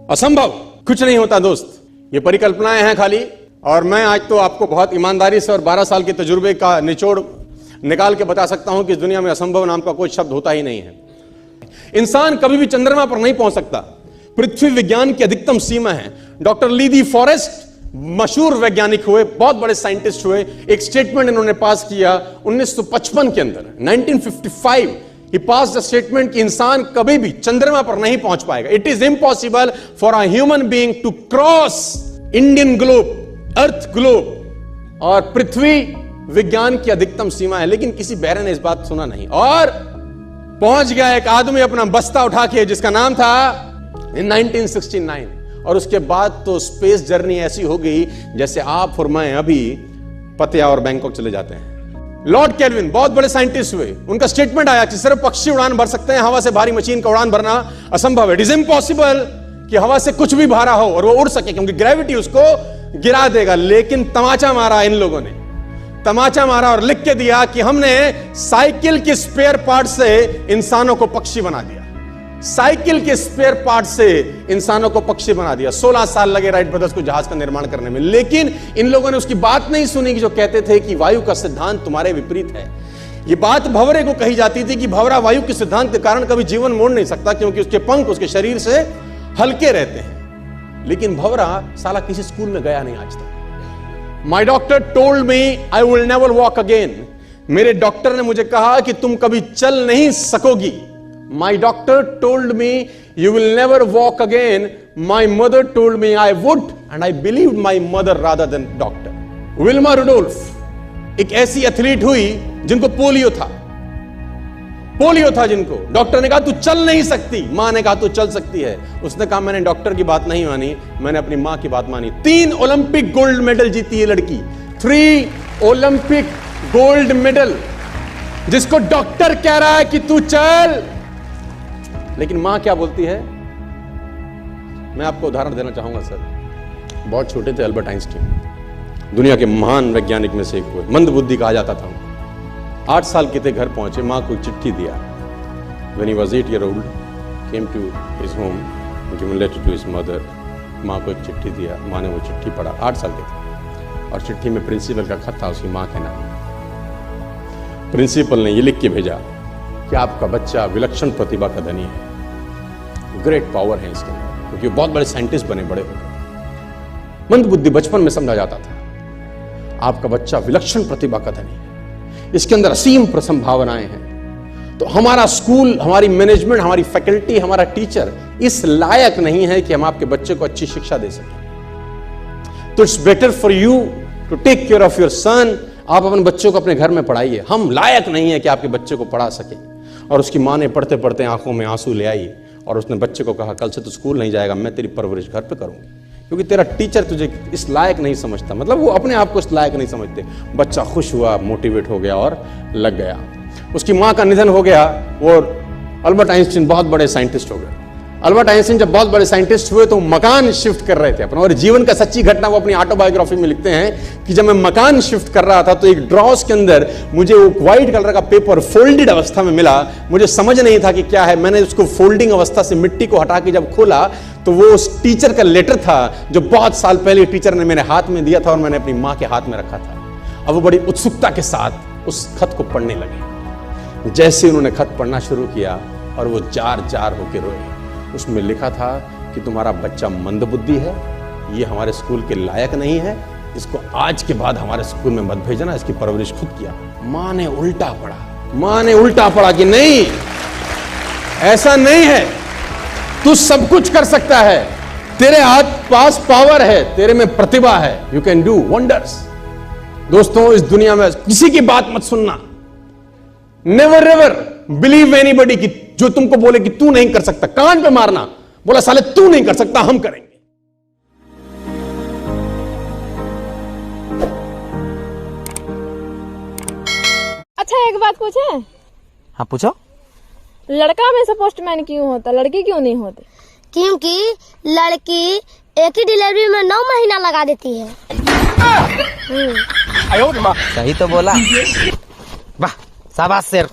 असंभव कुछ नहीं होता दोस्त, ये परिकल्पनाएं हैं खाली। और मैं आज तो आपको बहुत ईमानदारी से और 12 साल के तजुर्बे का निचोड़ निकाल के बता सकता हूं कि इस दुनिया में असंभव नाम का कोई शब्द होता ही नहीं है। इंसान कभी भी चंद्रमा पर नहीं पहुंच सकता, पृथ्वी विज्ञान की अधिकतम सीमा है। डॉक्टर ली दी फॉरेस्ट मशहूर वैज्ञानिक हुए, बहुत बड़े साइंटिस्ट हुए। एक स्टेटमेंट इन्होंने पास किया 1955 के अंदर, 1955 ही पास द स्टेटमेंट कि इंसान कभी भी चंद्रमा पर नहीं पहुंच पाएगा। It is impossible for a human being to cross Indian globe, earth globe. और पृथ्वी विज्ञान की अधिकतम सीमा है, लेकिन किसी बहरे ने इस बात सुना नहीं और पहुंच गया एक आदमी अपना बस्ता उठा के, जिसका नाम था इन 1969। और उसके बाद तो स्पेस जर्नी ऐसी हो गई जैसे आप और मैं अभी पतिया और बैंकॉक चले जाते हैं। लॉर्ड केल्विन बहुत बड़े साइंटिस्ट हुए, उनका स्टेटमेंट आया कि सिर्फ पक्षी उड़ान भर सकते हैं, हवा से भारी मशीन का उड़ान भरना असंभव है। इट इज इम्पॉसिबल कि हवा से कुछ भी भारा हो और वो उड़ सके, क्योंकि ग्रेविटी उसको गिरा देगा। लेकिन तमाचा मारा इन लोगों ने, तमाचा मारा और लिख के दिया कि हमने साइकिल के स्पेयर पार्ट से इंसानों को पक्षी बना दिया। साइकिल के स्पेयर पार्ट से इंसानों को पक्षी बना दिया। 16 साल लगे राइट ब्रदर्स को जहाज का निर्माण करने में, लेकिन इन लोगों ने उसकी बात नहीं सुनी कि जो कहते थे कि वायु का सिद्धांत तुम्हारे विपरीत है। यह बात भंवरे को कही जाती थी कि भंवरा वायु के सिद्धांत के कारण कभी जीवन मोड़ नहीं सकता, क्योंकि उसके पंख उसके शरीर से हल्के रहते हैं। लेकिन भंवरा साला किसी स्कूल में गया नहीं आज तक। माई doctor told me I will never walk again. मेरे डॉक्टर ने मुझे कहा कि तुम कभी चल नहीं सकोगी। My doctor told me you will never walk again. My mother told me I would, and I believed my mother rather than doctor. Wilma Rudolph एक ऐसी एथलीट हुई जिनको पोलियो था जिनको डॉक्टर ने कहा तू चल नहीं सकती, मां ने कहा तू चल सकती है। उसने कहा मैंने डॉक्टर की बात नहीं मानी, मैंने अपनी मां की बात मानी। 3 ओलंपिक गोल्ड मेडल जीती है लड़की, 3 ओलंपिक गोल्ड मेडल, जिसको डॉक्टर कह रहा है कि तू चल। लेकिन मां क्या बोलती है? मैं आपको उदाहरण देना चाहूंगा सर। बहुत छोटे थे अल्बर्ट आइंस्टीन, दुनिया के महान वैज्ञानिक में से एक हुए, मंद बुद्धि कहा जाता था। 8 साल के थे, घर पहुंचे, मां को एक चिट्ठी दिया। When he was 8 years old, came to his home, given letter to his mother. मां को एक चिट्ठी दिया, मां ने वो चिट्ठी पढ़ा। 8 साल के थे और चिट्ठी में प्रिंसिपल का खत था, उसकी मां के नाम। प्रिंसिपल ने ये लिख के भेजा कि आपका बच्चा विलक्षण प्रतिभा का धनी है, ग्रेट पावर है इसके अंदर, क्योंकि बहुत बड़े साइंटिस्ट बने, बड़े हो गए। मंद बुद्धि बचपन में समझा जाता था। आपका बच्चा विलक्षण प्रतिभा का धनी है, इसके अंदर असीम संभावनाएं हैं। तो हमारा स्कूल, हमारी मैनेजमेंट, हमारी फैकल्टी, हमारा टीचर इस लायक नहीं है कि हम आपके बच्चे को अच्छी शिक्षा दे सकें। तो it's better for you to take care of your son. आप अपने बच्चों को अपने घर में पढ़ाइए, हम लायक नहीं है कि आपके बच्चे को पढ़ा सके। और उसकी मां ने पढ़ते पढ़ते आंखों में आंसू ले आई और उसने बच्चे को कहा कल से तू स्कूल नहीं जाएगा, मैं तेरी परवरिश घर पे करूंगी, क्योंकि तेरा टीचर तुझे इस लायक नहीं समझता। मतलब वो अपने आप को इस लायक नहीं समझते। बच्चा खुश हुआ, मोटिवेट हो गया और लग गया। उसकी मां का निधन हो गया। वो अल्बर्ट आइंस्टीन बहुत बड़े साइंटिस्ट हो गए। अल्बर्ट आइंस्टीन जब बहुत बड़े साइंटिस्ट हुए तो मकान शिफ्ट कर रहे थे अपना, और जीवन का सच्ची घटना वो अपनी ऑटोबायोग्राफी में लिखते हैं कि जब मैं मकान शिफ्ट कर रहा था तो एक ड्रॉस के अंदर मुझे वो व्हाइट कलर का पेपर फोल्डेड अवस्था में मिला। मुझे समझ नहीं था कि क्या है। मैंने उसको फोल्डिंग अवस्था से मिट्टी को हटा के जब खोला तो वो उस टीचर का लेटर था जो बहुत साल पहले टीचर ने मेरे हाथ में दिया था और मैंने अपनी मां के हाथ में रखा था। अब वो बड़ी उत्सुकता के साथ उस खत को पढ़ने लगे। जैसे उन्होंने खत पढ़ना शुरू किया और वो जार जार होकर रोए। उसमें लिखा था कि तुम्हारा बच्चा मंदबुद्धि है, ये हमारे स्कूल के लायक नहीं है, इसको आज के बाद हमारे स्कूल में मत भेजना, इसकी परवरिश खुद किया। मां ने उल्टा पढ़ा कि नहीं, ऐसा नहीं है, तू सब कुछ कर सकता है, तेरे हाथ पास पावर है, तेरे में प्रतिभा है, यू कैन डू वंडर्स। दोस्तों, इस दुनिया में किसी की बात मत सुनना। नेवर एवर बिलीव एनीबॉडी कि जो तुमको बोले कि तू नहीं कर सकता, कान पे मारना, बोला साले तू नहीं कर सकता, हम करेंगे। अच्छा, एक बात पूछे? हाँ पूछो। लड़का में से पोस्टमैन क्यों होता, लड़की क्यों नहीं होती? क्योंकि लड़की एक ही डिलीवरी में 9 महीना लगा देती है। सही तो बोला, वाह शाबाश शेर।